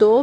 2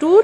2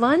1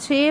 6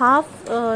½